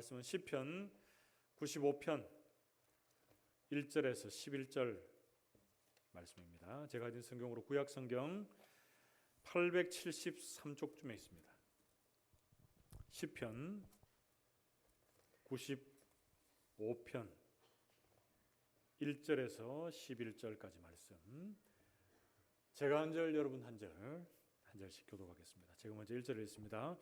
말씀은 시편 95편 1절에서 11절 말씀입니다. 제가 가진 성경으로 구약 성경 873쪽쯤에 있습니다. 시편 95편 1절에서 11절까지 말씀. 제가 한 절, 여러분 한 절씩 교독하겠습니다. 제가 먼저 1절을 읽습니다.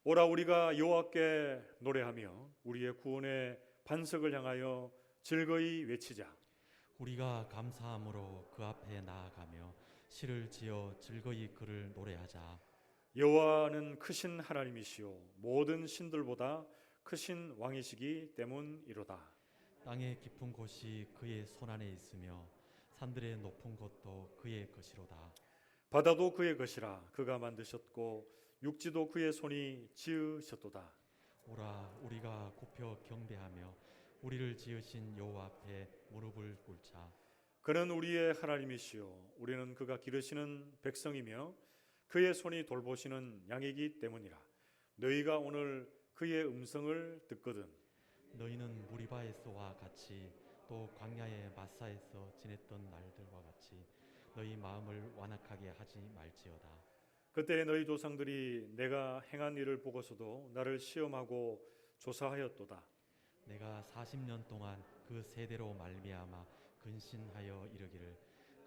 오라 우리가 여호와께 노래하며 우리의 구원의 반석을 향하여 즐거이 외치자. 우리가 감사함으로 그 앞에 나아가며 시를 지어 즐거이 그를 노래하자. 여호와는 크신 하나님이시요 모든 신들보다 크신 왕이시기 때문이로다. 땅의 깊은 곳이 그의 손안에 있으며 산들의 높은 곳도 그의 것이로다. 바다도 그의 것이라 그가 만드셨고 육지도 그의 손이 지으셨도다. 오라 우리가 굽혀 경배하며 우리를 지으신 여호와 앞에 무릎을 꿇자. 그는 우리의 하나님이시요 우리는 그가 기르시는 백성이며 그의 손이 돌보시는 양이기 때문이라. 너희가 오늘 그의 음성을 듣거든 너희는 무리바에서와 같이 또 광야의 마사에서 지냈던 날들과 같이 너희 마음을 완악하게 하지 말지어다. 그때 너희 조상들이 내가 행한 일을 보고서도 나를 시험하고 조사하였도다. 내가 40년 동안 그 세대로 말미암아 근신하여 이르기를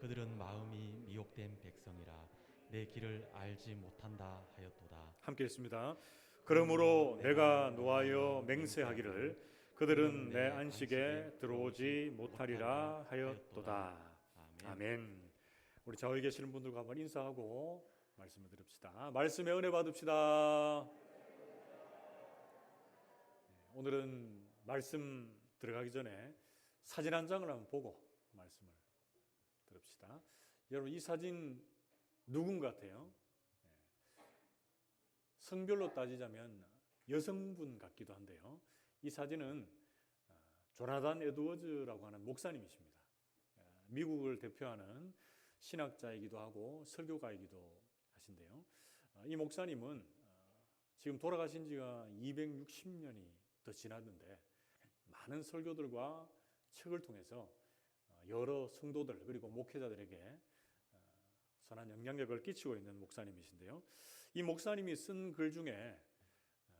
그들은 마음이 미혹된 백성이라 내 길을 알지 못한다 하였도다. 함께 읽습니다. 그러므로 내가 노하여 맹세하기를 그들은 내 안식에 들어오지 못하리라 하였도다. 아멘. 우리 좌우에 계시는 분들과 한번 인사하고 말씀을 들읍시다. 말씀의 은혜 받읍시다. 오늘은 말씀 들어가기 전에 사진 한 장을 한번 보고 말씀을 들읍시다. 여러분 이 사진 누군 같아요? 성별로 따지자면 여성분 같기도 한데요. 이 사진은 조나단 에드워즈라고 하는 목사님이십니다. 미국을 대표하는 신학자이기도 하고 설교가이기도 하신데요. 이 목사님은 지금 돌아가신 지가 260년이 더 지났는데 많은 설교들과 책을 통해서 여러 성도들 그리고 목회자들에게 선한 영향력을 끼치고 있는 목사님이신데요. 이 목사님이 쓴 글 중에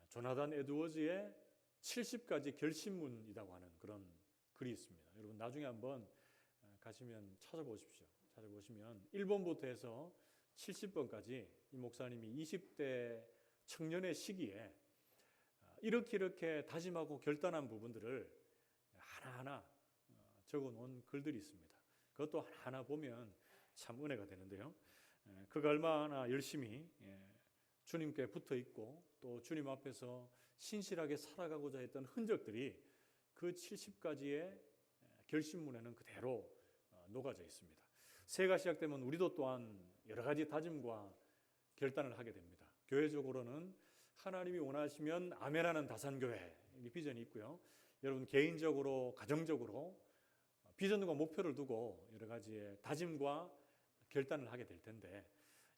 조나단 에드워즈의 70가지 결심문이라고 하는 그런 글이 있습니다. 여러분 나중에 한번 가시면 찾아보십시오. 찾아보시면 1번부터 해서 70번까지 이 목사님이 20대 청년의 시기에 이렇게 다짐하고 결단한 부분들을 하나하나 적어놓은 글들이 있습니다. 그것도 하나 보면 참 은혜가 되는데요. 그가 얼마나 열심히 주님께 붙어 있고 또 주님 앞에서 신실하게 살아가고자 했던 흔적들이 그 70가지의 결심문에는 그대로 녹아져 있습니다. 새해가 시작되면 우리도 또한 여러 가지 다짐과 결단을 하게 됩니다. 교회적으로는 하나님이 원하시면 아멘하는 다산교회 비전이 있고요. 여러분 개인적으로 가정적으로 비전과 목표를 두고 여러 가지의 다짐과 결단을 하게 될 텐데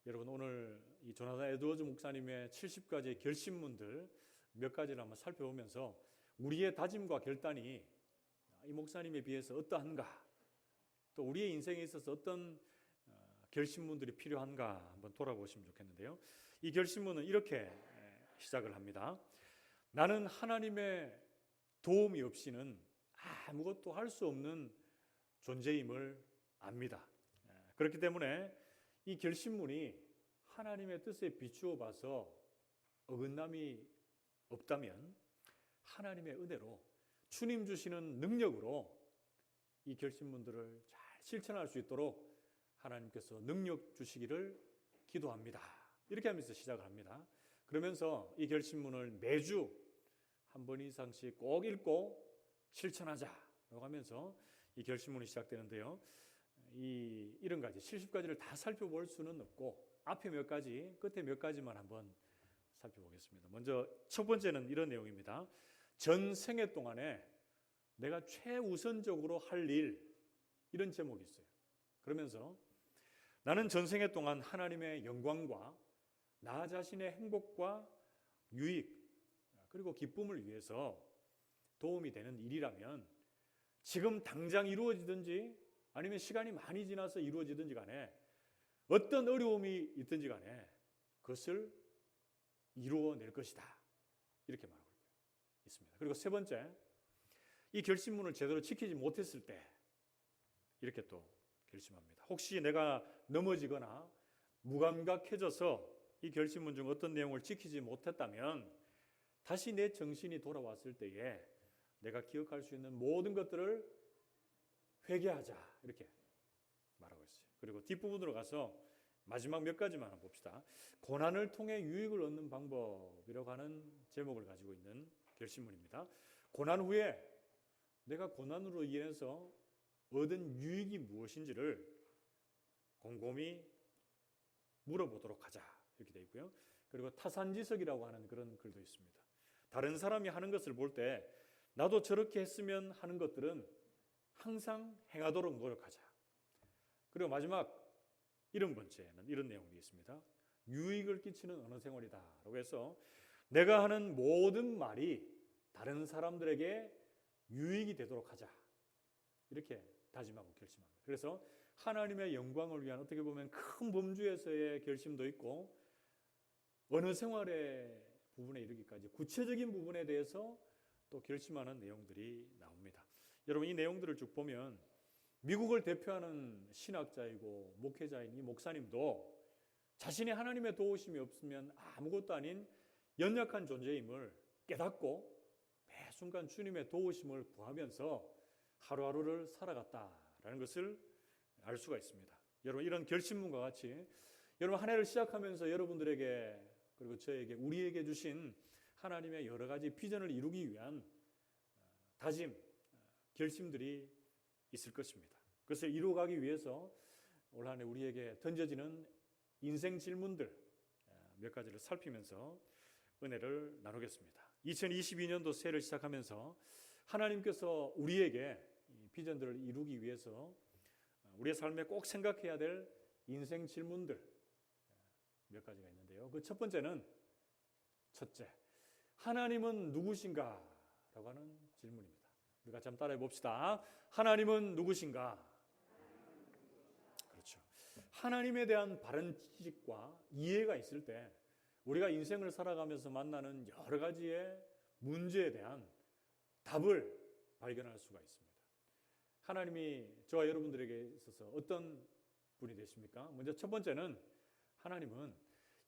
여러분 오늘 이 조나단 에드워즈 목사님의 70가지의 결심문들 몇 가지를 한번 살펴보면서 우리의 다짐과 결단이 이 목사님에 비해서 어떠한가 또 우리의 인생에 있어서 어떤 결심문들이 필요한가 한번 돌아보시면 좋겠는데요. 이 결심문은 이렇게 시작을 합니다. 나는 하나님의 도움이 없이는 아무것도 할 수 없는 존재임을 압니다. 그렇기 때문에 이 결심문이 하나님의 뜻에 비추어 봐서 어긋남이 없다면 하나님의 은혜로 주님 주시는 능력으로 이 결심문들을 잘 실천할 수 있도록 하나님께서 능력 주시기를 기도합니다. 이렇게 하면서 시작을 합니다. 그러면서 이 결심문을 매주 한 번 이상씩 꼭 읽고 실천하자라고 하면서 이 결심문이 시작되는데요. 이런 가지 70가지를 다 살펴볼 수는 없고 앞에 몇 가지, 끝에 몇 가지만 한번 살펴보겠습니다. 먼저 첫 번째는 이런 내용입니다. 전 생애 동안에 내가 최우선적으로 할 일, 이런 제목이 있어요. 그러면서 나는 전생애 동안 하나님의 영광과 나 자신의 행복과 유익, 그리고 기쁨을 위해서 도움이 되는 일이라면 지금 당장 이루어지든지 아니면 시간이 많이 지나서 이루어지든지 간에 어떤 어려움이 있든지 간에 그것을 이루어낼 것이다. 이렇게 말하고 있습니다. 그리고 세 번째, 이 결심문을 제대로 지키지 못했을 때 이렇게 또 결심합니다. 혹시 내가 넘어지거나 무감각해져서 이 결심문 중 어떤 내용을 지키지 못했다면 다시 내 정신이 돌아왔을 때에 내가 기억할 수 있는 모든 것들을 회개하자 이렇게 말하고 있어요. 그리고 뒷부분으로 가서 마지막 몇 가지만 한번 봅시다. 고난을 통해 유익을 얻는 방법이라고 하는 제목을 가지고 있는 결심문입니다. 고난 후에 내가 고난으로 인해서 얻은 유익이 무엇인지를 곰곰이 물어보도록 하자 이렇게 되어 있고요. 그리고 타산지석이라고 하는 그런 글도 있습니다. 다른 사람이 하는 것을 볼 때 나도 저렇게 했으면 하는 것들은 항상 행하도록 노력하자. 그리고 마지막 70번째는 이런 내용이 있습니다. 유익을 끼치는 언어 생활이다 라고 해서 내가 하는 모든 말이 다른 사람들에게 유익이 되도록 하자 이렇게 다짐하고 결심합니다. 그래서 하나님의 영광을 위한 어떻게 보면 큰 범주에서의 결심도 있고 언어 생활의 부분에 이르기까지 구체적인 부분에 대해서 또 결심하는 내용들이 나옵니다. 여러분 이 내용들을 쭉 보면 미국을 대표하는 신학자이고 목회자인 이 목사님도 자신이 하나님의 도우심이 없으면 아무것도 아닌 연약한 존재임을 깨닫고 매 순간 주님의 도우심을 구하면서 하루하루를 살아갔다라는 것을 알 수가 있습니다. 여러분 이런 결심문과 같이 여러분 한 해를 시작하면서 여러분들에게 그리고 저에게 우리에게 주신 하나님의 여러 가지 비전을 이루기 위한 다짐, 결심들이 있을 것입니다. 그것을 이루어가기 위해서 올 한 해 우리에게 던져지는 인생 질문들 몇 가지를 살피면서 은혜를 나누겠습니다. 2022년도 새해를 시작하면서 하나님께서 우리에게 이 비전들을 이루기 위해서 우리의 삶에 꼭 생각해야 될 인생 질문들 몇 가지가 있는데요. 그 첫 번째는 첫째, 하나님은 누구신가? 라고 하는 질문입니다. 우리 같이 한번 따라해 봅시다. 하나님은 누구신가? 그렇죠. 하나님에 대한 바른 지식과 이해가 있을 때 우리가 인생을 살아가면서 만나는 여러 가지의 문제에 대한 답을 발견할 수가 있습니다. 하나님이 저와 여러분들에게 있어서 어떤 분이 되십니까? 먼저 첫 번째는 하나님은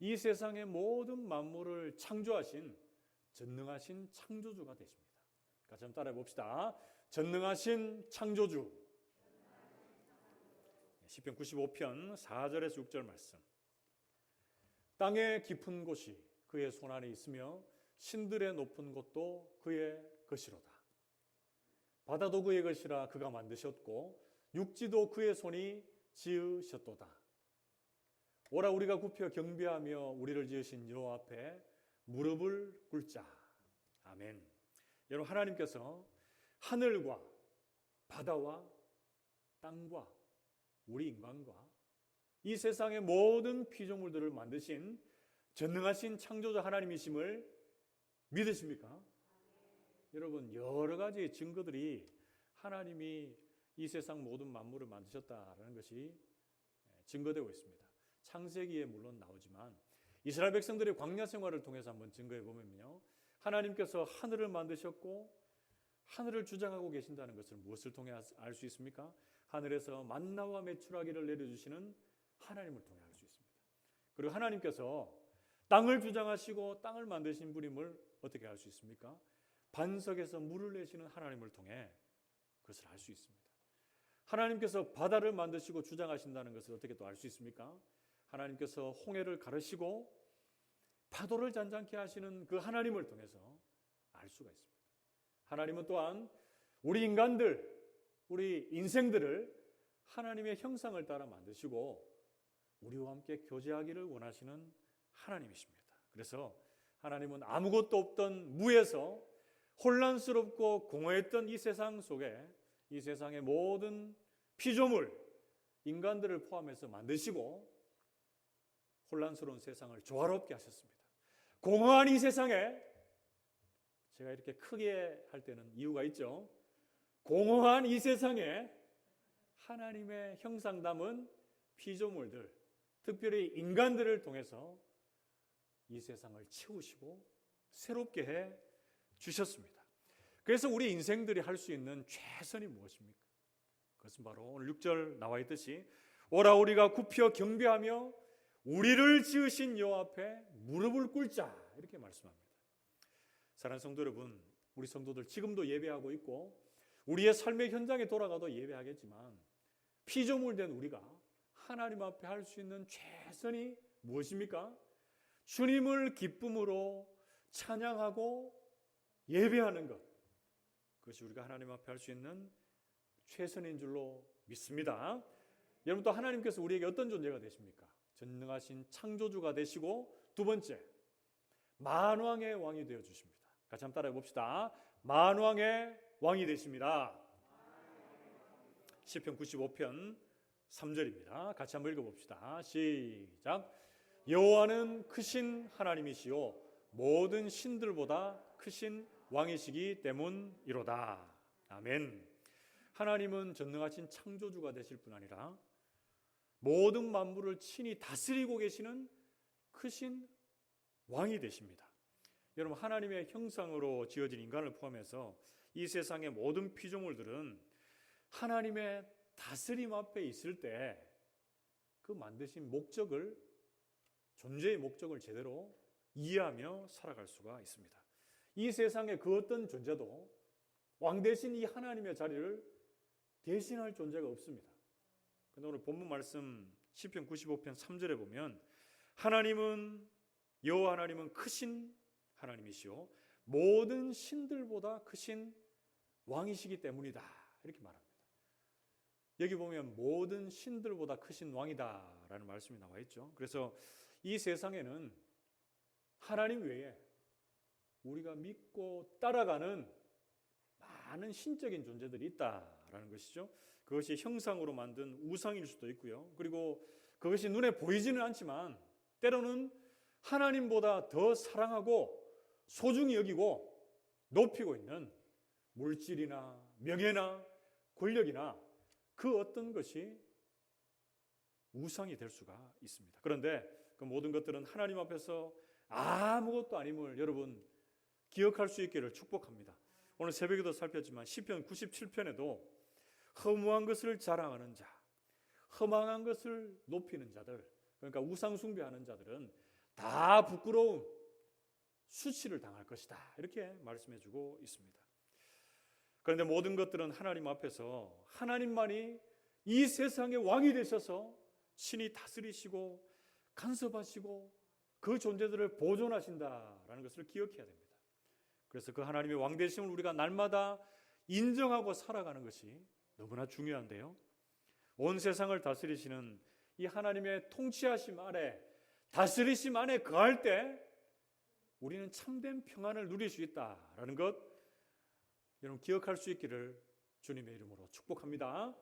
이 세상의 모든 만물을 창조하신 전능하신 창조주가 되십니다. 같이 한번 따라해 봅시다. 전능하신 창조주. 시편 95편 4절에서 6절 말씀. 땅의 깊은 곳이 그의 손 안에 있으며 신들의 높은 곳도 그의 것이로다. 바다도 그의 것이라 그가 만드셨고 육지도 그의 손이 지으셨도다. 오라 우리가 굽혀 경배하며 우리를 지으신 여호와 앞에 무릎을 꿇자. 아멘. 여러분 하나님께서 하늘과 바다와 땅과 우리 인간과 이 세상의 모든 피조물들을 만드신 전능하신 창조자 하나님이심을 믿으십니까? 여러분 여러 가지 증거들이 하나님이 이 세상 모든 만물을 만드셨다라는 것이 증거되고 있습니다. 창세기에 물론 나오지만 이스라엘 백성들의 광야 생활을 통해서 한번 증거해 보면요, 하나님께서 하늘을 만드셨고 하늘을 주장하고 계신다는 것을 무엇을 통해 알 수 있습니까? 하늘에서 만나와 메추라기를 내려주시는 하나님을 통해 알 수 있습니다. 그리고 하나님께서 땅을 주장하시고 땅을 만드신 분임을 어떻게 알 수 있습니까? 반석에서 물을 내시는 하나님을 통해 그것을 알 수 있습니다. 하나님께서 바다를 만드시고 주장하신다는 것을 어떻게 또 알 수 있습니까? 하나님께서 홍해를 가르시고 파도를 잔잔케 하시는 그 하나님을 통해서 알 수가 있습니다. 하나님은 또한 우리 인간들, 우리 인생들을 하나님의 형상을 따라 만드시고 우리와 함께 교제하기를 원하시는 하나님이십니다. 그래서 하나님은 아무것도 없던 무에서 혼란스럽고 공허했던 이 세상 속에 이 세상의 모든 피조물, 인간들을 포함해서 만드시고 혼란스러운 세상을 조화롭게 하셨습니다. 공허한 이 세상에 제가 이렇게 크게 할 때는 이유가 있죠. 공허한 이 세상에 하나님의 형상 담은 피조물들, 특별히 인간들을 통해서 이 세상을 채우시고 새롭게 해 주셨습니다. 그래서 우리 인생들이 할 수 있는 최선이 무엇입니까? 그것은 바로 오늘 6절 나와 있듯이 오라 우리가 굽혀 경배하며 우리를 지으신 여호와 앞에 무릎을 꿇자 이렇게 말씀합니다. 사랑하는 성도 여러분, 우리 성도들 지금도 예배하고 있고 우리의 삶의 현장에 돌아가도 예배하겠지만 피조물 된 우리가 하나님 앞에 할 수 있는 최선이 무엇입니까? 주님을 기쁨으로 찬양하고 예배하는 것. 그것이 우리가 하나님 앞에 할 수 있는 최선인 줄로 믿습니다. 여러분, 또 하나님께서 우리에게 어떤 존재가 되십니까? 전능하신 창조주가 되시고, 두 번째, 만왕의 왕이 되어 주십니다. 같이 한번 따라해 봅시다. 만왕의 왕이 되십니다. 시편 95편 3절입니다. 같이 한번 읽어봅시다. 시작. 여호와는 크신 하나님이시요 모든 신들보다 크신 왕이시기 때문이로다. 아멘. 하나님은 전능하신 창조주가 되실 뿐 아니라 모든 만물을 친히 다스리고 계시는 크신 왕이 되십니다. 여러분, 하나님의 형상으로 지어진 인간을 포함해서 이 세상의 모든 피조물들은 하나님의 다스림 앞에 있을 때 그 만드신 목적을, 존재의 목적을 제대로 이해하며 살아갈 수가 있습니다. 이 세상의 그 어떤 존재도 왕 대신 이 하나님의 자리를 대신할 존재가 없습니다. 그런데 오늘 본문 말씀 시편 95편 3절에 보면 여호와 하나님은 크신 하나님이시오 모든 신들보다 크신 왕이시기 때문이다 이렇게 말합니다. 여기 보면 모든 신들보다 크신 왕이다라는 말씀이 나와 있죠. 그래서 이 세상에는 하나님 외에 우리가 믿고 따라가는 많은 신적인 존재들이 있다라는 것이죠. 그것이 형상으로 만든 우상일 수도 있고요. 그리고 그것이 눈에 보이지는 않지만 때로는 하나님보다 더 사랑하고 소중히 여기고 높이고 있는 물질이나 명예나 권력이나 그 어떤 것이 우상이 될 수가 있습니다. 그런데 그 모든 것들은 하나님 앞에서 아무것도 아님을 여러분 기억할 수 있기를 축복합니다. 오늘 새벽에도 살폈지만 시편 97편에도 허무한 것을 자랑하는 자, 허망한 것을 높이는 자들, 그러니까 우상 숭배하는 자들은 다 부끄러움, 수치를 당할 것이다 이렇게 말씀해주고 있습니다. 그런데 모든 것들은 하나님 앞에서 하나님만이 이 세상의 왕이 되셔서 친히 다스리시고 간섭하시고 그 존재들을 보존하신다라는 것을 기억해야 됩니다. 그래서 그 하나님의 왕 되심을 우리가 날마다 인정하고 살아가는 것이 너무나 중요한데요. 온 세상을 다스리시는 이 하나님의 통치하심 아래, 다스리심 안에 거할 때 우리는 참된 평안을 누릴 수 있다라는 것 여러분 기억할 수 있기를 주님의 이름으로 축복합니다.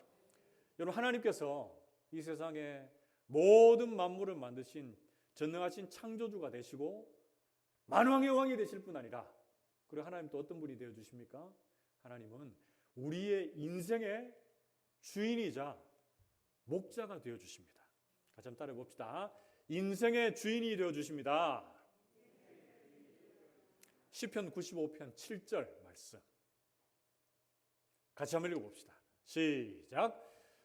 여러분, 하나님께서 이 세상의 모든 만물을 만드신 전능하신 창조주가 되시고 만왕의 왕이 되실 뿐 아니라, 그리고 하나님 또 어떤 분이 되어 주십니까? 하나님은 우리의 인생의 주인이자 목자가 되어 주십니다. 같이 한번 따라해 봅시다. 인생의 주인이 되어 주십니다. 시편 95편 7절 말씀 같이 한번 읽어봅시다. 시작.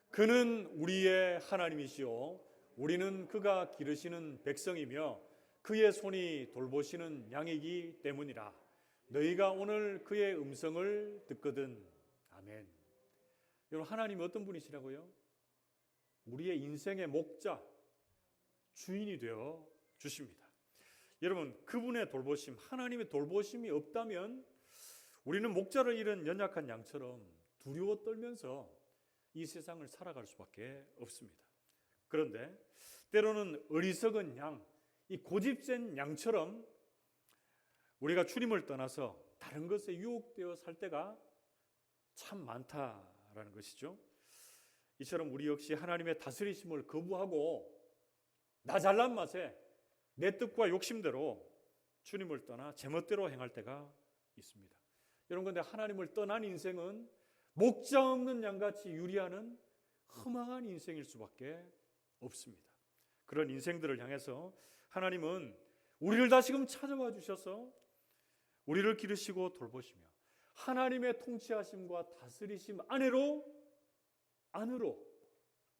그는 우리의 하나님이시오 우리는 그가 기르시는 백성이며 그의 손이 돌보시는 양이기 때문이라. 너희가 오늘 그의 음성을 듣거든. 아멘. 여러분, 하나님이 어떤 분이시라고요? 우리의 인생의 목자, 주인이 되어 주십니다. 여러분, 그분의 돌보심, 하나님의 돌보심이 없다면 우리는 목자를 잃은 연약한 양처럼 두려워 떨면서 이 세상을 살아갈 수밖에 없습니다. 그런데 때로는 어리석은 양, 이 고집센 양처럼 우리가 주님을 떠나서 다른 것에 유혹되어 살 때가 참 많다라는 것이죠. 이처럼 우리 역시 하나님의 다스리심을 거부하고 나 잘난 맛에 내 뜻과 욕심대로 주님을 떠나 제멋대로 행할 때가 있습니다. 여러분, 근데 하나님을 떠난 인생은 목자 없는 양같이 유리하는 험악한 인생일 수밖에 없습니다. 그런 인생들을 향해서 하나님은 우리를 다시금 찾아와 주셔서 우리를 기르시고 돌보시며 하나님의 통치하심과 다스리심 안으로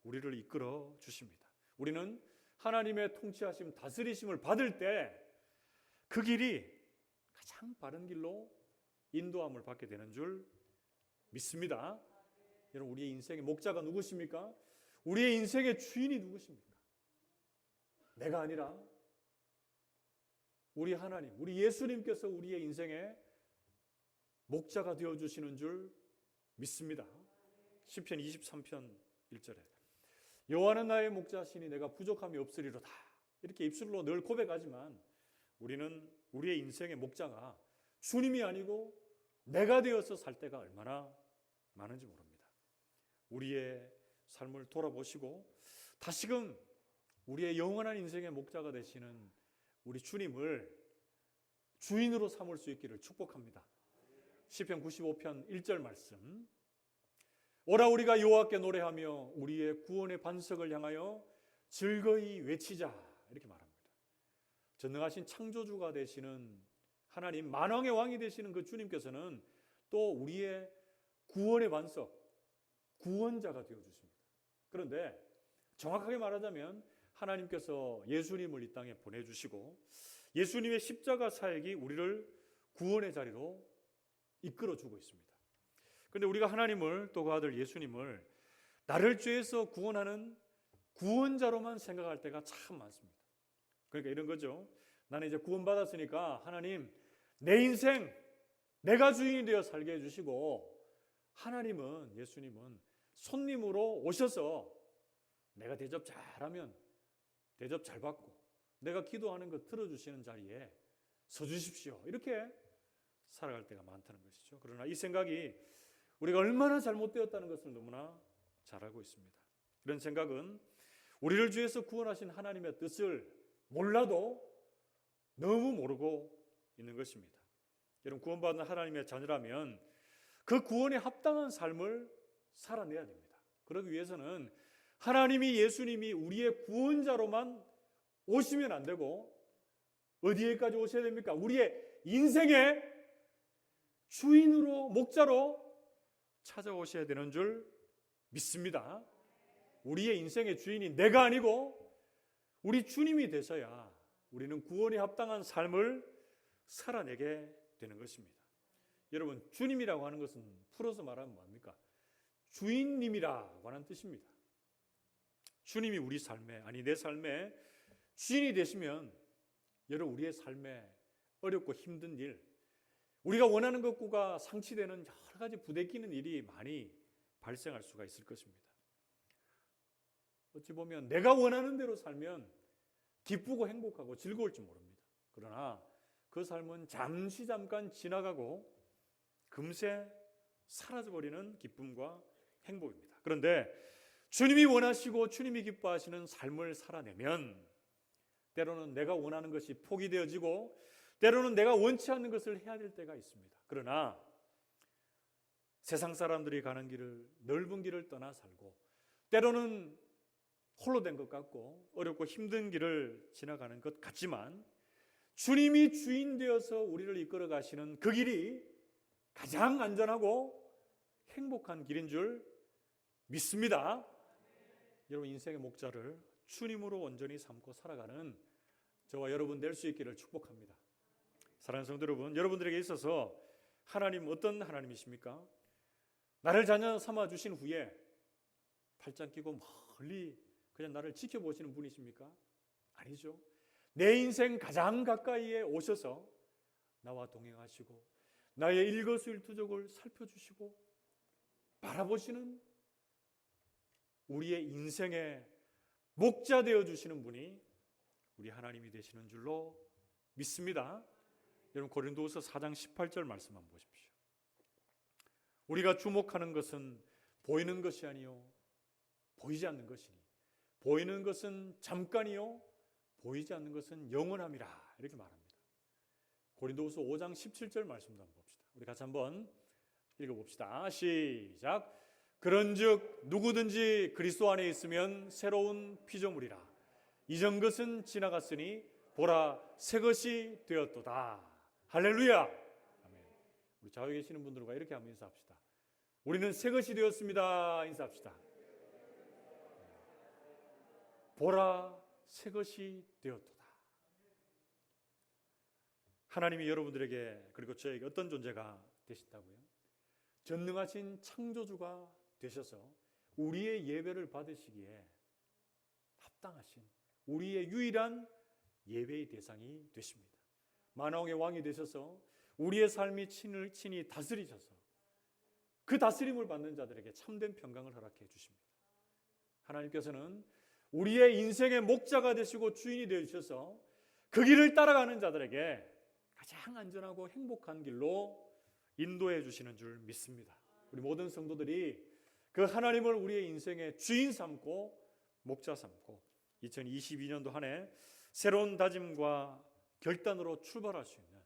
우리를 이끌어 주십니다. 우리는 하나님의 통치하심, 다스리심을 받을 때 그 길이 가장 바른 길로 인도함을 받게 되는 줄 믿습니다. 여러분, 우리의 인생의 목자가 누구십니까? 우리의 인생의 주인이 누구십니까? 내가 아니라 우리 하나님, 우리 예수님께서 우리의 인생의 목자가 되어주시는 줄 믿습니다. 시편 23편 1절에 여호와는 나의 목자시니 내가 부족함이 없으리로다, 이렇게 입술로 늘 고백하지만 우리는 우리의 인생의 목자가 주님이 아니고 내가 되어서 살 때가 얼마나 많은지 모릅니다. 우리의 삶을 돌아보시고 다시금 우리의 영원한 인생의 목자가 되시는 우리 주님을 주인으로 삼을 수 있기를 축복합니다. 시편 95편 1절 말씀, 오라 우리가 여호와께 노래하며 우리의 구원의 반석을 향하여 즐거이 외치자, 이렇게 말합니다. 전능하신 창조주가 되시는 하나님, 만왕의 왕이 되시는 그 주님께서는 또 우리의 구원의 반석, 구원자가 되어주십니다. 그런데 정확하게 말하자면 하나님께서 예수님을 이 땅에 보내주시고 예수님의 십자가 사역이 우리를 구원의 자리로 이끌어주고 있습니다. 그런데 우리가 하나님을, 또 그 아들 예수님을 나를 죄에서 구원하는 구원자로만 생각할 때가 참 많습니다. 그러니까 이런 거죠. 나는 이제 구원받았으니까 하나님, 내 인생 내가 주인이 되어 살게 해주시고, 하나님은, 예수님은 손님으로 오셔서 내가 대접 잘하면 대접 잘 받고 내가 기도하는 거 들어주시는 자리에 서주십시오, 이렇게 살아갈 때가 많다는 것이죠. 그러나 이 생각이 우리가 얼마나 잘못되었다는 것을 너무나 잘 알고 있습니다. 이런 생각은 우리를 주에서 구원하신 하나님의 뜻을 몰라도 너무 모르고 있는 것입니다. 여러분, 구원받은 하나님의 자녀라면 그 구원에 합당한 삶을 살아내야 됩니다. 그러기 위해서는 하나님이, 예수님이 우리의 구원자로만 오시면 안 되고 어디에까지 오셔야 됩니까? 우리의 인생의 주인으로, 목자로 찾아오셔야 되는 줄 믿습니다. 우리의 인생의 주인이 내가 아니고 우리 주님이 되셔야 우리는 구원에 합당한 삶을 살아내게 되는 것입니다. 여러분, 주님이라고 하는 것은 풀어서 말하면 뭡니까? 주인님이라고 하는 뜻입니다. 주님이 우리 삶에, 아니 내 삶에 주인이 되시면 여러분, 우리의 삶에 어렵고 힘든 일, 우리가 원하는 것과 상치되는 여러 가지 부대끼는 일이 많이 발생할 수가 있을 것입니다. 어찌 보면 내가 원하는 대로 살면 기쁘고 행복하고 즐거울지 모릅니다. 그러나 그 삶은 잠깐 지나가고 금세 사라져버리는 기쁨과 행복입니다. 그런데 주님이 원하시고 주님이 기뻐하시는 삶을 살아내면 때로는 내가 원하는 것이 포기되어지고 때로는 내가 원치 않는 것을 해야 될 때가 있습니다. 그러나 세상 사람들이 가는 길을, 넓은 길을 떠나 살고 때로는 홀로 된 것 같고 어렵고 힘든 길을 지나가는 것 같지만 주님이 주인 되어서 우리를 이끌어 가시는 그 길이 가장 안전하고 행복한 길인 줄 믿습니다. 여러분, 인생의 목자를 주님으로 온전히 삼고 살아가는 저와 여러분 될 수 있기를 축복합니다. 사랑하는 성도 여러분, 여러분들에게 있어서 하나님 어떤 하나님이십니까? 나를 자녀 삼아 주신 후에 팔짱 끼고 멀리 그냥 나를 지켜보시는 분이십니까? 아니죠. 내 인생 가장 가까이에 오셔서 나와 동행하시고 나의 일거수일투족을 살펴주시고 바라보시는 우리의 인생의 목자 되어주시는 분이 우리 하나님이 되시는 줄로 믿습니다. 여러분, 고린도후서 4장 18절 말씀 한번 보십시오. 우리가 주목하는 것은 보이는 것이 아니요 보이지 않는 것이니 보이는 것은 잠깐이요 보이지 않는 것은 영원함이라, 이렇게 말합니다. 고린도후서 5장 17절 말씀도 한번 봅시다. 우리 같이 한번 읽어봅시다. 시작. 그런즉 누구든지 그리스도 안에 있으면 새로운 피조물이라. 이전 것은 지나갔으니 보라 새 것이 되었도다. 할렐루야. 아멘. 우리 좌우에 계시는 분들과 이렇게 한번 인사합시다. 우리는 새 것이 되었습니다. 인사합시다. 보라 새 것이 되었도다. 하나님이 여러분들에게 그리고 저에게 어떤 존재가 되신다고요? 전능하신 창조주가 되셔서 우리의 예배를 받으시기에 합당하신 우리의 유일한 예배의 대상이 되십니다. 만왕의 왕이 되셔서 우리의 삶이 친히 다스리셔서 그 다스림을 받는 자들에게 참된 평강을 허락해 주십니다. 하나님께서는 우리의 인생의 목자가 되시고 주인이 되셔서 그 길을 따라가는 자들에게 가장 안전하고 행복한 길로 인도해 주시는 줄 믿습니다. 우리 모든 성도들이 그 하나님을 우리의 인생의 주인 삼고 목자 삼고 2022년도 한 해 새로운 다짐과 결단으로 출발할 수 있는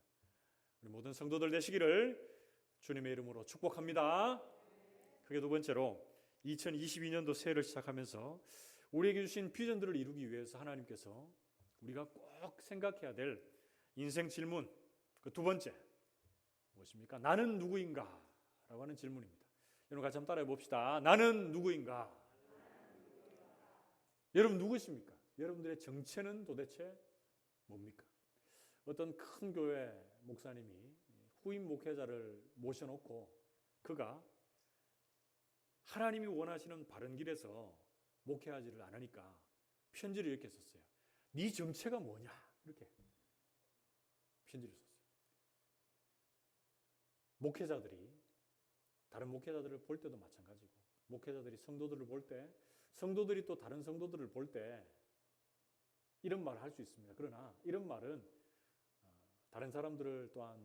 우리 모든 성도들 되시기를 주님의 이름으로 축복합니다. 그게 두 번째로 2022년도 새해를 시작하면서 우리에게 주신 비전들을 이루기 위해서 하나님께서 우리가 꼭 생각해야 될 인생 질문 그 두 번째 무엇입니까? 나는 누구인가? 라고 하는 질문입니다. 여러분 같이 한번 따라해 봅시다. 나는 누구인가? 여러분 누구십니까? 여러분들의 정체는 도대체 뭡니까? 어떤 큰 교회 목사님이 후임 목회자를 모셔놓고 그가 하나님이 원하시는 바른 길에서 목회하지를 않으니까 편지를 이렇게 썼어요. 네 정체가 뭐냐? 이렇게 편지를 썼어요. 목회자들이 다른 목회자들을 볼 때도 마찬가지고 목회자들이 성도들을 볼 때 성도들이 또 다른 성도들을 볼 때 이런 말을 할 수 있습니다. 그러나 이런 말은 다른 사람들을 또한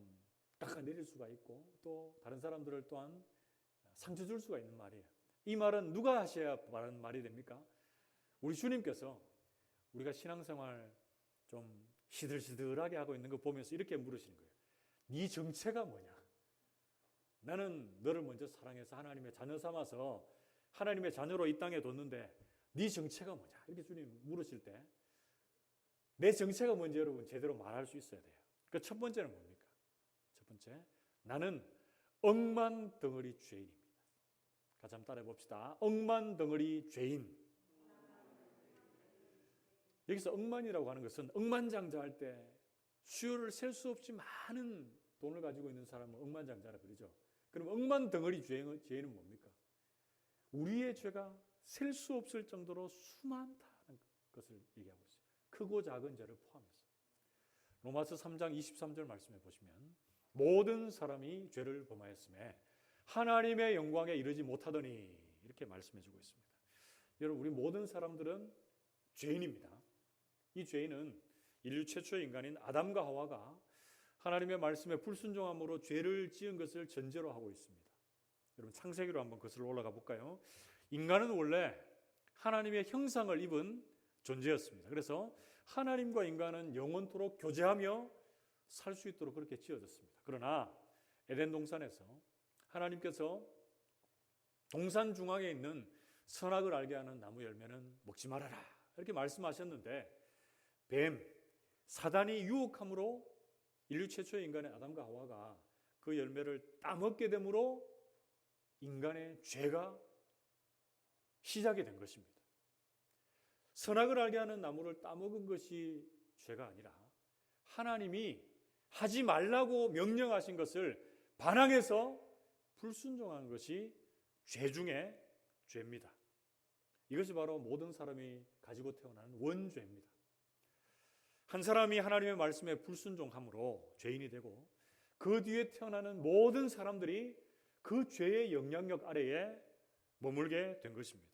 깎아내릴 수가 있고 또 다른 사람들을 또한 상처 줄 수가 있는 말이에요. 이 말은 누가 하셔야 말하는 말이 됩니까? 우리 주님께서 우리가 신앙생활 좀 시들시들하게 하고 있는 거 보면서 이렇게 물으시는 거예요. 네 정체가 뭐냐? 나는 너를 먼저 사랑해서 하나님의 자녀 삼아서 하나님의 자녀로 이 땅에 뒀는데 네 정체가 뭐냐? 이렇게 주님 물으실 때 내 정체가 뭔지 여러분 제대로 말할 수 있어야 돼요. 그 첫 번째는 뭡니까? 첫 번째, 나는 억만 덩어리 죄인입니다. 같이 한번 따라해 봅시다. 억만 덩어리 죄인. 여기서 억만이라고 하는 것은 억만장자할 때 수요를 셀 수 없이 많은 돈을 가지고 있는 사람은 억만장자라 그러죠. 그럼 억만 덩어리 죄인은 뭡니까? 우리의 죄가 셀 수 없을 정도로 수많다는 것을 얘기하고 있어요. 크고 작은 죄를 포함해서. 로마서 3장 23절 말씀해 보시면 모든 사람이 죄를 범하였음에 하나님의 영광에 이르지 못하더니 이렇게 말씀해 주고 있습니다. 여러분 우리 모든 사람들은 죄인입니다. 이 죄인은 인류 최초의 인간인 아담과 하와가 하나님의 말씀에 불순종함으로 죄를 지은 것을 전제로 하고 있습니다. 여러분 창세기로 한번 거슬러 올라가 볼까요? 인간은 원래 하나님의 형상을 입은 존재였습니다. 그래서 하나님과 인간은 영원토록 교제하며 살 수 있도록 그렇게 지어졌습니다. 그러나 에덴 동산에서 하나님께서 동산 중앙에 있는 선악을 알게 하는 나무 열매는 먹지 말아라 이렇게 말씀하셨는데 뱀, 사단이 유혹함으로 인류 최초의 인간의 아담과 하와가 그 열매를 따먹게 되므로 인간의 죄가 시작이 된 것입니다. 선악을 알게 하는 나무를 따먹은 것이 죄가 아니라 하나님이 하지 말라고 명령하신 것을 반항해서 불순종한 것이 죄 중에 죄입니다. 이것이 바로 모든 사람이 가지고 태어나는 원죄입니다. 한 사람이 하나님의 말씀에 불순종함으로 죄인이 되고 그 뒤에 태어나는 모든 사람들이 그 죄의 영향력 아래에 머물게 된 것입니다.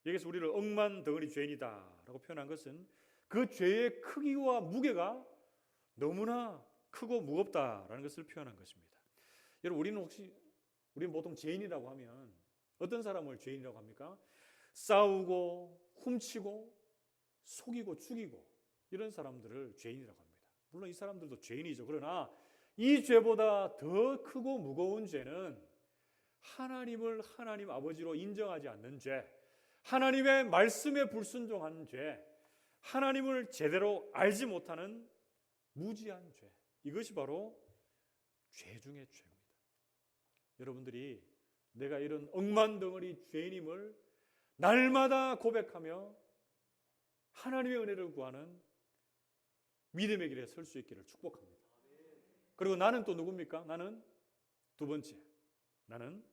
여기서 우리를 억만 덩어리 죄인이다라고 표현한 것은 그 죄의 크기와 무게가 너무나 크고 무겁다라는 것을 표현한 것입니다. 여러분 우리는 보통 죄인이라고 하면 어떤 사람을 죄인이라고 합니까? 싸우고 훔치고 속이고 죽이고 이런 사람들을 죄인이라고 합니다. 물론 이 사람들도 죄인이죠. 그러나 이 죄보다 더 크고 무거운 죄는 하나님을 하나님 아버지로 인정하지 않는 죄, 하나님의 말씀에 불순종하는 죄, 하나님을 제대로 알지 못하는 무지한 죄. 이것이 바로 죄 중의 죄입니다. 여러분들이 내가 이런 억만덩어리 죄인임을 날마다 고백하며 하나님의 은혜를 구하는 믿음의 길에 설 수 있기를 축복합니다. 그리고 나는 또 누굽니까? 나는 두 번째, 나는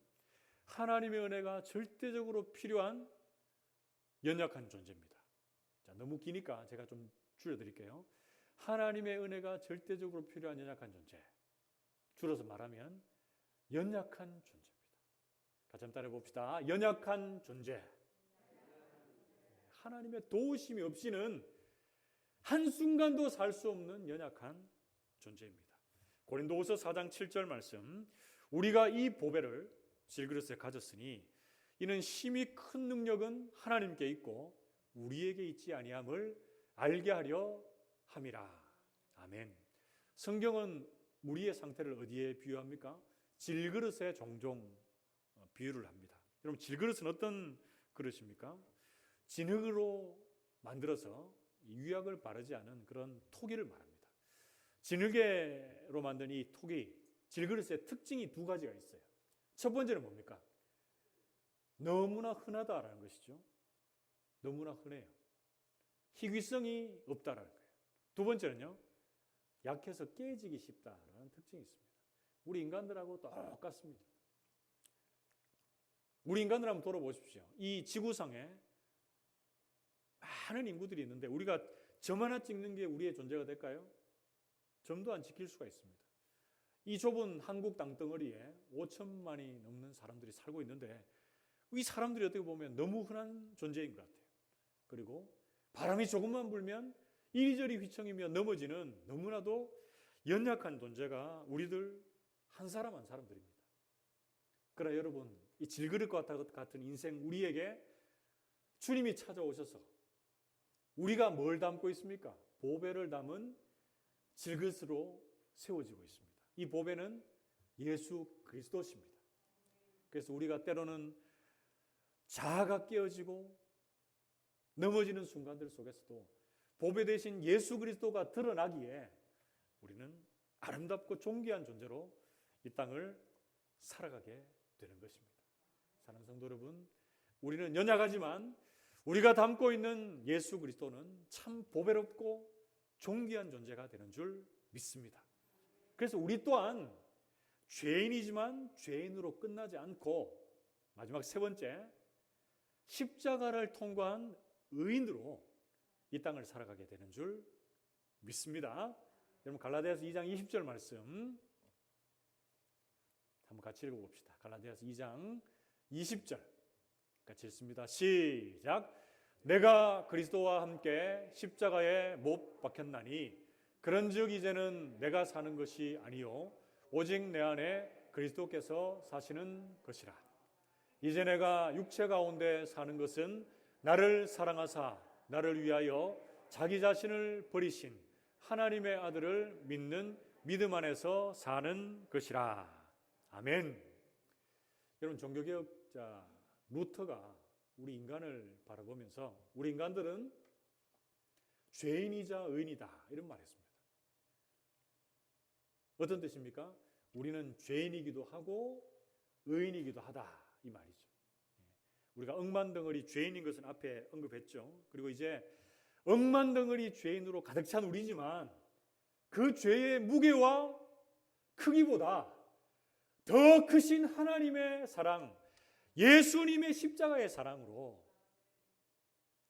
하나님의 은혜가 절대적으로 필요한 연약한 존재입니다. 자, 너무 기니까 제가 좀 줄여드릴게요. 하나님의 은혜가 절대적으로 필요한 연약한 존재. 줄여서 말하면 연약한 존재입니다. 같이 한번 따라해 봅시다. 연약한 존재. 하나님의 도우심이 없이는 한순간도 살 수 없는 연약한 존재입니다. 고린도후서 4장 7절 말씀, 우리가 이 보배를 질그릇에 가졌으니 이는 힘이 큰 능력은 하나님께 있고 우리에게 있지 아니함을 알게 하려 함이라. 아멘. 성경은 우리의 상태를 어디에 비유합니까? 질그릇에 종종 비유를 합니다. 여러분, 질그릇은 어떤 그릇입니까? 진흙으로 만들어서 유약을 바르지 않은 그런 토기를 말합니다. 진흙으로 만든 이 토기, 질그릇의 특징이 두 가지가 있어요. 첫 번째는 뭡니까? 너무나 흔하다라는 것이죠. 너무나 흔해요. 희귀성이 없다라는 거예요. 두 번째는요, 약해서 깨지기 쉽다라는 특징이 있습니다. 우리 인간들하고 똑같습니다. 우리 인간들 한번 돌아보십시오. 이 지구상에 많은 인구들이 있는데 우리가 점 하나 찍는 게 우리의 존재가 될까요? 점도 안 지킬 수가 있습니다. 이 좁은 한국 땅덩어리에 5천만이 넘는 사람들이 살고 있는데 이 사람들이 어떻게 보면 너무 흔한 존재인 것 같아요. 그리고 바람이 조금만 불면 이리저리 휘청이며 넘어지는 너무나도 연약한 존재가 우리들 한 사람 한 사람들입니다. 그러나 여러분, 이 질그릇과 같은 인생 우리에게 주님이 찾아오셔서 우리가 뭘 담고 있습니까? 보배를 담은 질그릇으로 세워지고 있습니다. 이 보배는 예수 그리스도십니다. 그래서 우리가 때로는 자아가 깨어지고 넘어지는 순간들 속에서도 보배 대신 예수 그리스도가 드러나기에 우리는 아름답고 존귀한 존재로 이 땅을 살아가게 되는 것입니다. 사랑하는 성도 여러분, 우리는 연약하지만 우리가 담고 있는 예수 그리스도는 참 보배롭고 존귀한 존재가 되는 줄 믿습니다. 그래서 우리 또한 죄인이지만 죄인으로 끝나지 않고 마지막 세 번째, 십자가를 통과한 의인으로 이 땅을 살아가게 되는 줄 믿습니다. 여러분, 갈라디아서 2장 20절 말씀 한번 같이 읽어봅시다. 갈라디아서 2장 20절 같이 읽습니다. 시작. 내가 그리스도와 함께 십자가에 못 박혔나니 그런즉 이제는 내가 사는 것이 아니요 오직 내 안에 그리스도께서 사시는 것이라. 이제 내가 육체 가운데 사는 것은 나를 사랑하사 나를 위하여 자기 자신을 버리신 하나님의 아들을 믿는 믿음 안에서 사는 것이라. 아멘. 여러분, 종교개혁자 루터가 우리 인간을 바라보면서 우리 인간들은 죄인이자 의인이다 이런 말했습니다. 어떤 뜻입니까? 우리는 죄인이기도 하고 의인이기도 하다 이 말이죠. 우리가 억만덩어리 죄인인 것은 앞에 언급했죠. 그리고 이제 억만덩어리 죄인으로 가득 찬 우리지만 그 죄의 무게와 크기보다 더 크신 하나님의 사랑, 예수님의 십자가의 사랑으로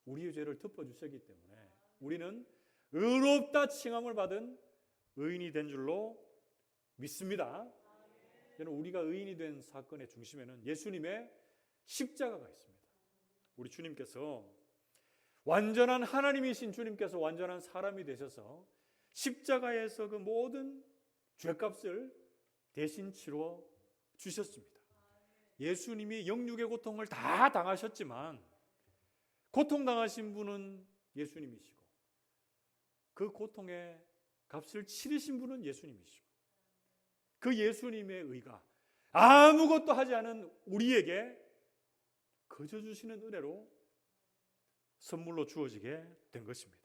우리의 죄를 덮어주셨기 때문에 우리는 의롭다 칭함을 받은 의인이 된 줄로 믿습니다. 여러분, 우리가 의인이 된 사건의 중심에는 예수님의 십자가가 있습니다. 우리 주님께서 완전한 하나님이신 주님께서 완전한 사람이 되셔서 십자가에서 그 모든 죄값을 대신 치러 주셨습니다. 예수님이 영육의 고통을 다 당하셨지만 고통당하신 분은 예수님이시고 그 고통의 값을 치르신 분은 예수님이시고 그 예수님의 의가 아무것도 하지 않은 우리에게 거저 주시는 은혜로 선물로 주어지게 된 것입니다.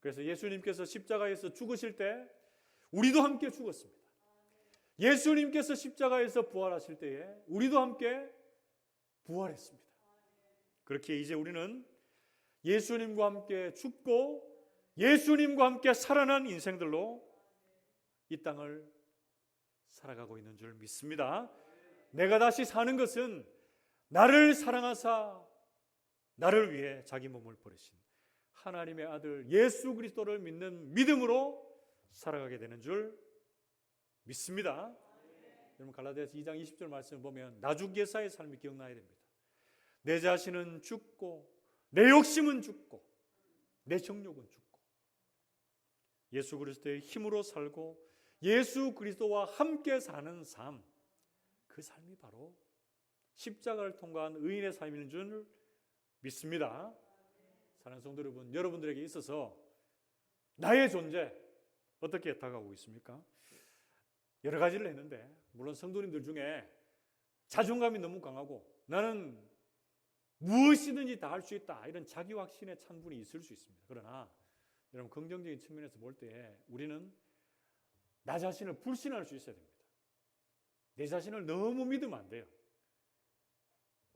그래서 예수님께서 십자가에서 죽으실 때 우리도 함께 죽었습니다. 예수님께서 십자가에서 부활하실 때에 우리도 함께 부활했습니다. 그렇게 이제 우리는 예수님과 함께 죽고 예수님과 함께 살아난 인생들로 이 땅을 살아가고 있는 줄 믿습니다. 내가 다시 사는 것은 나를 사랑하사 나를 위해 자기 몸을 버리신 하나님의 아들 예수 그리스도를 믿는 믿음으로 살아가게 되는 줄 믿습니다. 여러분 갈라디아서 2장 20절 말씀을 보면 나주계사의 삶이 기억나야 됩니다. 내 자신은 죽고 내 욕심은 죽고 내 정욕은 죽고 예수 그리스도의 힘으로 살고 예수 그리스도와 함께 사는 삶, 그 삶이 바로 십자가를 통과한 의인의 삶인 줄 믿습니다. 사랑하는 성도 여러분, 여러분들에게 있어서 나의 존재 어떻게 다가오고 있습니까? 여러 가지를 했는데 물론 성도님들 중에 자존감이 너무 강하고 나는 무엇이든지 다 할 수 있다 이런 자기 확신에 찬 분이 있을 수 있습니다. 그러나 여러분 긍정적인 측면에서 볼 때 우리는 나 자신을 불신할 수 있어야 됩니다. 내 자신을 너무 믿으면 안 돼요.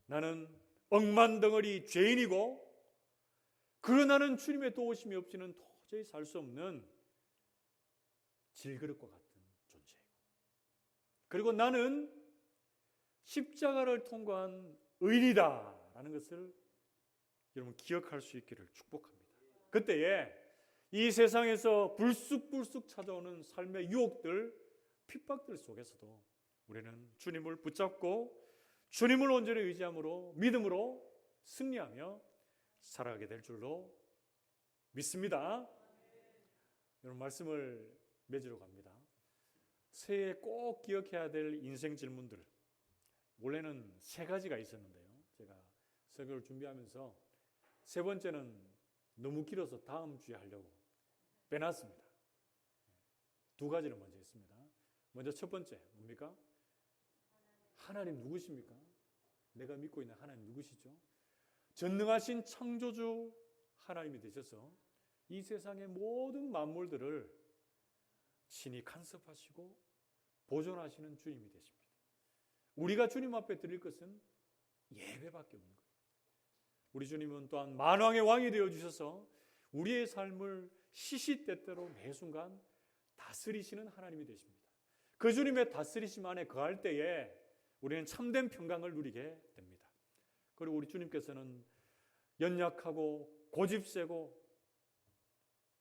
나는 억만덩어리 죄인이고 그러나 나는 주님의 도우심이 없이는 도저히 살 수 없는 질그릇과 같은 존재이고 그리고 나는 십자가를 통과한 의인이다라는 것을 여러분 기억할 수 있기를 축복합니다. 그때에 이 세상에서 불쑥불쑥 찾아오는 삶의 유혹들, 핍박들 속에서도 우리는 주님을 붙잡고 주님을 온전히 의지함으로 믿음으로 승리하며 살아가게 될 줄로 믿습니다. 여러분 말씀을 맺으러 갑니다. 새해에 꼭 기억해야 될 인생 질문들 원래는 3가지가 있었는데요. 제가 설교를 준비하면서 3번째는 너무 길어서 다음 주에 하려고 빼놨습니다. 2가지를 먼저 했습니다. 먼저 첫 번째 뭡니까? 하나님 누구십니까? 내가 믿고 있는 하나님 누구시죠? 전능하신 창조주 하나님이 되셔서 이 세상의 모든 만물들을 친히 간섭하시고 보존하시는 주님이 되십니다. 우리가 주님 앞에 드릴 것은 예배밖에 없는 거예요. 우리 주님은 또한 만왕의 왕이 되어주셔서 우리의 삶을 시시때때로 매 순간 다스리시는 하나님이 되십니다. 그 주님의 다스리심 안에 거할 때에 우리는 참된 평강을 누리게 됩니다. 그리고 우리 주님께서는 연약하고 고집세고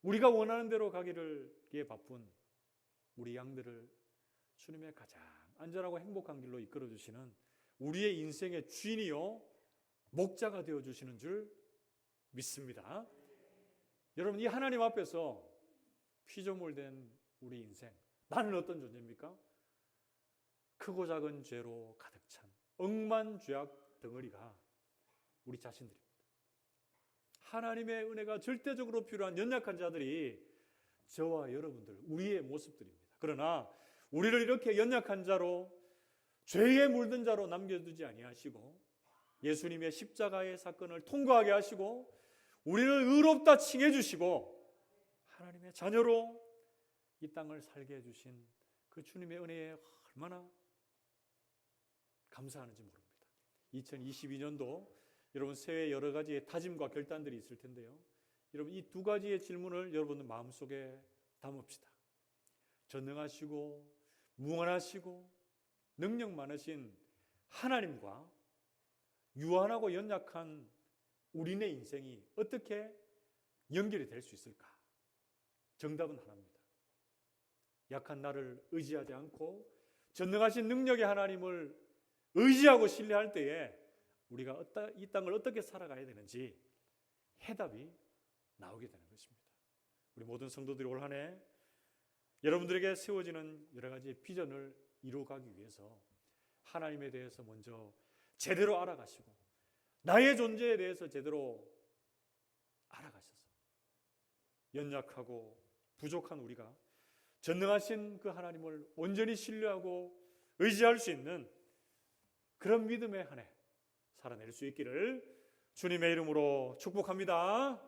우리가 원하는 대로 가기를 바쁜 우리 양들을 주님의 가장 안전하고 행복한 길로 이끌어 주시는 우리의 인생의 주인이요 목자가 되어 주시는 줄 믿습니다. 여러분 이 하나님 앞에서 피조물된 우리 인생 나는 어떤 존재입니까? 크고 작은 죄로 가득 찬 억만죄악 덩어리가 우리 자신들입니다. 하나님의 은혜가 절대적으로 필요한 연약한 자들이 저와 여러분들 우리의 모습들입니다. 그러나 우리를 이렇게 연약한 자로 죄에 물든 자로 남겨두지 아니하시고 예수님의 십자가의 사건을 통과하게 하시고 우리를 의롭다 칭해 주시고 하나님의 자녀로 이 땅을 살게 해주신 그 주님의 은혜에 얼마나 감사하는지 모릅니다. 2022년도 여러분 새해 여러 가지의 다짐과 결단들이 있을 텐데요. 여러분 이 2가지의 질문을 여러분들 마음속에 담읍시다. 전능하시고 무한하시고 능력 많으신 하나님과 유한하고 연약한 우리네 인생이 어떻게 연결이 될 수 있을까? 정답은 하나입니다. 약한 나를 의지하지 않고 전능하신 능력의 하나님을 의지하고 신뢰할 때에 우리가 이 땅을 어떻게 살아가야 되는지 해답이 나오게 되는 것입니다. 우리 모든 성도들이 올 한 해 여러분들에게 세워지는 여러 가지의 비전을 이루어가기 위해서 하나님에 대해서 먼저 제대로 알아가시고 나의 존재에 대해서 제대로 알아가셔서 연약하고 부족한 우리가 전능하신 그 하나님을 온전히 신뢰하고 의지할 수 있는 그런 믿음의 한 해 살아낼 수 있기를 주님의 이름으로 축복합니다.